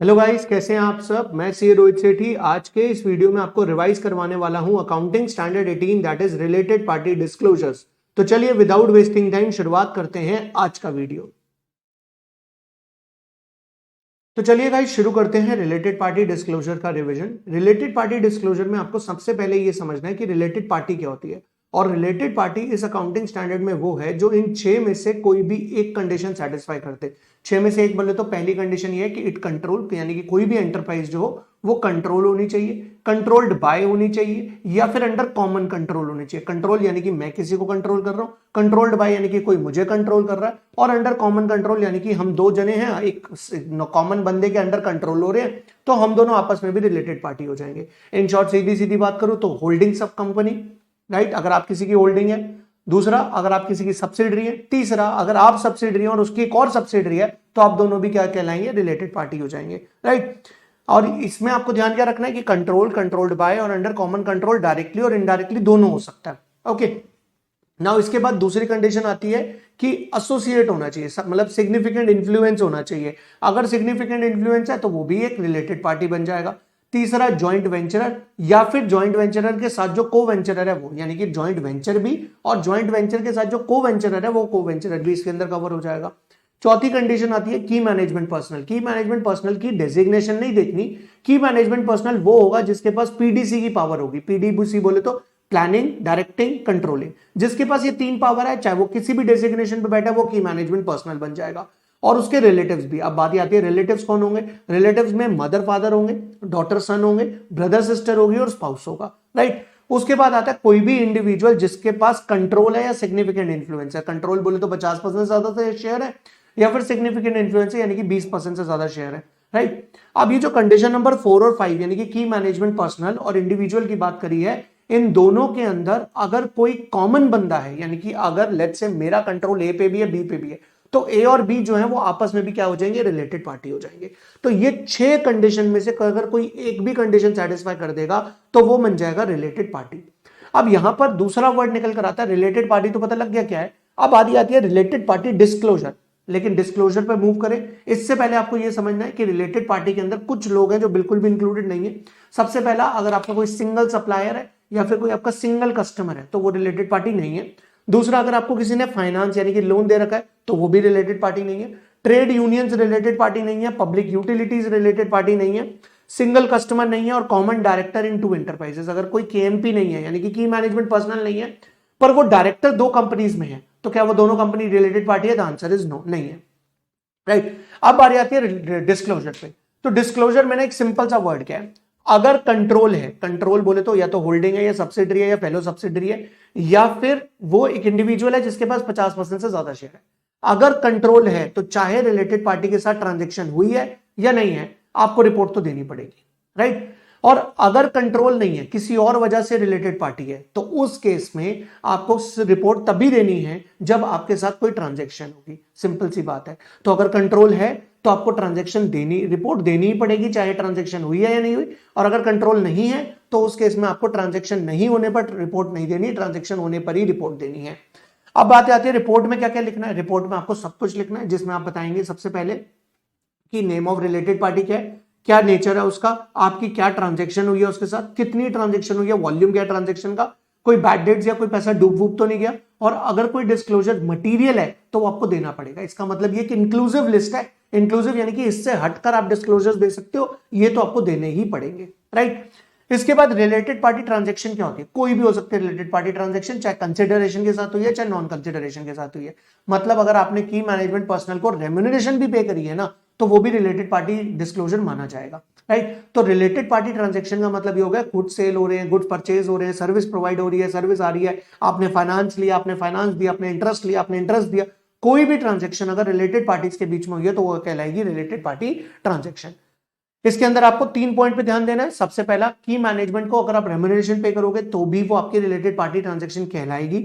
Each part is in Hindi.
हेलो गाइस, कैसे हैं आप सब। मैं सी रोहित सेठी। आज के इस वीडियो में आपको रिवाइज करवाने वाला हूं accounting standard 18 that is related party disclosures. तो चलिए विदाउट वेस्टिंग टाइम शुरुआत करते हैं आज का वीडियो। तो चलिए गाइस शुरू करते हैं रिलेटेड पार्टी डिस्क्लोजर का रिवीजन। रिलेटेड पार्टी डिस्क्लोजर में आपको सबसे पहले ये समझना है कि रिलेटेड पार्टी क्या होती है। और रिलेटेड पार्टी इस अकाउंटिंग स्टैंडर्ड में वो है जो इन 6 में से कोई भी एक कंडीशन सेटिस्फाई करते। 6 में से एक बोले तो पहली कंडीशन ये है कि इट कंट्रोल, यानी कि कोई भी एंटरप्राइज जो हो वो कंट्रोल होनी चाहिए, कंट्रोल्ड बाय होनी चाहिए, या फिर अंडर कॉमन कंट्रोल होनी चाहिए। कंट्रोल यानी कि मैं किसी को कंट्रोल कर रहा हूं, कंट्रोल्ड बाय यानी कि कोई मुझे कंट्रोल कर रहा है, और अंडर कॉमन कंट्रोल यानी कि हम दो जने हैं, एक कॉमन बंदे के अंडर कंट्रोल हो रहे हैं, तो हम दोनों आपस में भी रिलेटेड पार्टी हो जाएंगे। इन शॉर्ट सीधी सीधी बात करूं तो होल्डिंग सब कंपनी, राइट, अगर आप किसी की होल्डिंग है। दूसरा, अगर आप किसी की सब्सिडरी है। तीसरा, अगर आप सब्सिडरी हैं और उसकी एक और सब्सिडरी है, तो आप दोनों भी क्या कहलाएंगे, रिलेटेड पार्टी हो जाएंगे, राइट। और इसमें आपको ध्यान क्या रखना है कि कंट्रोल, कंट्रोल्ड बाय और अंडर कॉमन कंट्रोल डायरेक्टली और इनडायरेक्टली दोनों हो सकता है। ओके, नाउ इसके बाद दूसरी कंडीशन आती है कि एसोसिएट होना चाहिए, मतलब सिग्निफिकेंट इन्फ्लुएंस होना चाहिए। अगर सिग्निफिकेंट इन्फ्लुएंस है तो वो भी एक रिलेटेड पार्टी बन जाएगा। तीसरा, जॉइंट वेंचरर, या फिर जॉइंट वेंचरर के साथ जो को वेंचरर है वो, यानी कि जॉइंट वेंचर भी और जॉइंट वेंचर के साथ जो को वेंचरर है वो को वेंचरर भी इसके अंदर कवर हो जाएगा। चौथी कंडीशन आती है की मैनेजमेंट पर्सनल। की मैनेजमेंट पर्सनल की डेजिग्नेशन नहीं देखनी। की मैनेजमेंट पर्सनल वो होगा जिसके पास पीडीसी की पावर होगी। पीडीसी बोले तो प्लानिंग, डायरेक्टिंग, कंट्रोलिंग। जिसके पास ये तीन पावर है, चाहे वो किसी भी डेजिग्नेशन पे बैठा, वो की मैनेजमेंट पर्सनल बन जाएगा। और उसके रिलेटिव्स भी। अब बात आती है रिलेटिव्स कौन होंगे। रिलेटिव्स में मदर फादर होंगे, डॉटर सन होंगे, ब्रदर सिस्टर होगी और स्पाउस होगा, राइट। उसके बाद आता है कोई भी इंडिविजुअल जिसके पास कंट्रोल है या सिग्निफिकेंट इन्फ्लुएंस है। कंट्रोल बोले तो 50% से ज्यादा से शेयर है, या फिर सिग्निफिकेंट इन्फ्लुएंस है यानी कि 20% से ज्यादा शेयर है, राइट। अब ये जो कंडीशन नंबर 4 और 5 यानी कि की मैनेजमेंट पर्सनल और इंडिविजुअल की बात करी है, इन दोनों के अंदर अगर कोई कॉमन बंदा है, यानी कि अगर लेट्स से मेरा कंट्रोल ए पे भी है, बी पे भी है, तो ए और बी जो है वो आपस में भी क्या हो जाएंगे, रिलेटेड पार्टी हो जाएंगे। तो ये 6 कंडीशन में से अगर कोई एक भी कंडीशन सेटिस्फाई कर देगा तो वो बन जाएगा रिलेटेड पार्टी। अब यहां पर दूसरा वर्ड निकल कर आता है रिलेटेड पार्टी, तो पता लग गया क्या है। अब आती है रिलेटेड पार्टी डिस्क्लोजर। लेकिन डिस्क्लोजर पर मूव करें इससे पहले आपको यह समझना है कि रिलेटेड पार्टी के अंदर कुछ लोग हैं जो बिल्कुल भी इंक्लूडेड नहीं है। सबसे पहला, अगर आपका कोई सिंगल सप्लायर है या फिर कोई आपका सिंगल कस्टमर है तो वो रिलेटेड पार्टी नहीं है। दूसरा, अगर आपको किसी ने फाइनेंस यानी कि लोन दे रखा है तो वो भी रिलेटेड पार्टी नहीं है। ट्रेड यूनियंस रिलेटेड पार्टी नहीं है। पब्लिक यूटिलिटीज रिलेटेड पार्टी नहीं है। सिंगल कस्टमर नहीं है। और common director in two enterprises, अगर कोई केएमपी नहीं है यानी कि की मैनेजमेंट पर्सनल नहीं है, पर वो डायरेक्टर दो कंपनीज में है, तो क्या वो दोनों कंपनी रिलेटेड पार्टी है? द आंसर इज नो, नहीं है, राइट। अब बारी आती है डिस्क्लोजर पे। तो डिस्क्लोजर मैंने एक सिंपल सा वर्ड क्या है, अगर कंट्रोल है, कंट्रोल बोले तो या तो होल्डिंग है या सब्सिडरी है या फेलो सब्सिडरी है, या फिर वो एक इंडिविजुअल है जिसके पास 50% से ज्यादा शेयर है। अगर कंट्रोल है तो चाहे रिलेटेड पार्टी के साथ ट्रांजेक्शन हुई है या नहीं है, आपको रिपोर्ट तो देनी पड़ेगी, राइट। और अगर कंट्रोल नहीं है, किसी और वजह से रिलेटेड पार्टी है, तो उस केस में आपको रिपोर्ट तभी देनी है जब आपके साथ कोई ट्रांजैक्शन होगी। सिंपल सी बात है। तो अगर कंट्रोल है तो आपको ट्रांजैक्शन देनी, रिपोर्ट देनी ही पड़ेगी, चाहे ट्रांजैक्शन हुई है या नहीं हुई। और अगर कंट्रोल नहीं है तो उस केस में आपको ट्रांजैक्शन नहीं होने पर रिपोर्ट नहीं देनी, ट्रांजैक्शन होने पर ही रिपोर्ट देनी है। अब बात आती है रिपोर्ट में क्या क्या लिखना है। रिपोर्ट में आपको सब कुछ लिखना है, जिसमें आप बताएंगे सबसे पहले कि नेम ऑफ रिलेटेड पार्टी क्या है, क्या नेचर है उसका, आपकी क्या ट्रांजैक्शन हुई है उसके साथ, कितनी ट्रांजैक्शन हुई है, वॉल्यूम क्या है ट्रांजैक्शन का, कोई बैड डेट्स या कोई पैसा डूब वूब तो नहीं गया, और अगर कोई डिस्क्लोजर मटेरियल है तो वो आपको देना पड़ेगा। इसका मतलब ये कि इंक्लूसिव लिस्ट है। इंक्लूसिव यानी कि इससे हटकर आप डिस्क्लोजर्स दे सकते हो, ये तो आपको देने ही पड़ेंगे, राइट। इसके बाद रिलेटेड पार्टी ट्रांजैक्शन क्या होती है, कोई भी हो सकती है रिलेटेड पार्टी ट्रांजैक्शन, चाहे कंसिडरेशन के साथ हुई है चाहे नॉन कंसिडरेशन के साथ हुई है। मतलब अगर आपने की मैनेजमेंट पर्सनल को रेम्यूनरेशन भी पे करी है ना, तो वो भी रिलेटेड पार्टी डिस्क्लोजर माना जाएगा, राइट। तो रिलेटेड पार्टी ट्रांजैक्शन का मतलब ये हो गया गुड सेल हो रहे हैं, गुड परचेज हो रहे हैं, सर्विस प्रोवाइड हो रही है, सर्विस आ रही है, आपने फाइनेंस लिया, आपने फाइनेंस दिया, आपने इंटरेस्ट लिया, आपने इंटरेस्ट दिया। कोई भी ट्रांजैक्शन अगर रिलेटेड पार्टीज के बीच में हुई है तो वो कहलाएगी रिलेटेड पार्टी ट्रांजैक्शन। इसके अंदर आपको 3 पॉइंट पे ध्यान देना है। सबसे पहला, की मैनेजमेंट को अगर आप रेम्यूनरेशन पे करोगे तो भी वो आपकी रिलेटेड पार्टी ट्रांजैक्शन कहलाएगी।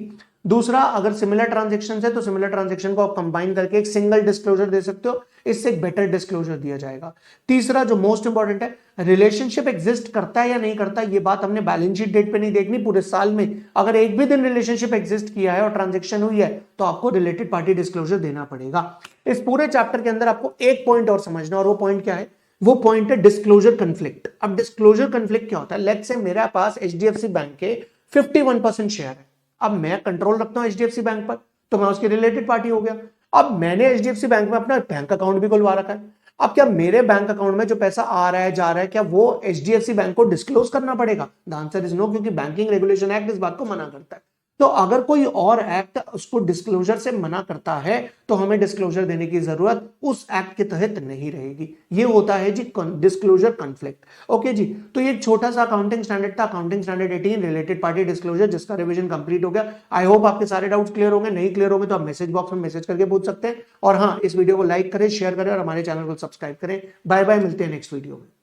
दूसरा, अगर सिमिलर ट्रांजैक्शन है तो सिमिलर ट्रांजैक्शन को आप कंबाइन करके एक सिंगल डिस्क्लोजर दे सकते हो, इससे एक बेटर डिस्क्लोजर दिया जाएगा। तीसरा, जो मोस्ट इंपॉर्टेंट है, रिलेशनशिप एग्जिस्ट करता है या नहीं करता, ये बात हमने बैलेंस शीट डेट पे नहीं देखनी, पूरे साल में अगर एक भी दिन रिलेशनशिप एग्जिस्ट किया है और ट्रांजैक्शन हुई है तो आपको रिलेटेड पार्टी डिस्क्लोजर देना पड़ेगा। इस पूरे चैप्टर के अंदर आपको एक पॉइंट और समझना, और वो पॉइंट क्या है, वो पॉइंट है डिस्क्लोजर कन्फ्लिक्ट। अब डिस्क्लोजर कन्फ्लिक्ट क्या होता है? लेट्स से मेरे पास एचडीएफसी बैंक के 51% शेयर है, अब मैं कंट्रोल रखता हूं एचडीएफसी बैंक पर, तो मैं उसकी रिलेटेड पार्टी हो गया। अब मैंने एचडीएफसी बैंक में अपना बैंक अकाउंट भी खुलवा रखा है, अब क्या मेरे बैंक अकाउंट में जो पैसा आ रहा है जा रहा है, क्या वो एचडीएफसी बैंक को डिस्क्लोज करना पड़ेगा? द आंसर इज नो, क्योंकि बैंकिंग रेगुलेशन एक्ट इस बात को मना करता है। तो अगर कोई और एक्ट उसको डिस्क्लोजर से मना करता है तो हमें डिस्क्लोजर देने की जरूरत उस एक्ट के तहत नहीं रहेगी। ये होता है जी डिस्क्लोजर कॉन्फ्लिक्ट। ओके जी, तो ये छोटा सा अकाउंटिंग स्टैंडर्ड था, accounting standard 18 related party disclosure, जिसका रिवीजन कंप्लीट हो गया। आई होप आपके सारे डाउट्स क्लियर होंगे। नहीं क्लियर होंगे तो आप मैसेज बॉक्स में मैसेज करके पूछ सकते हैं। और हाँ, इस वीडियो को लाइक करें, शेयर करें और हमारे चैनल को सब्सक्राइब करें। बाय बाय, मिलते हैं नेक्स्ट वीडियो में।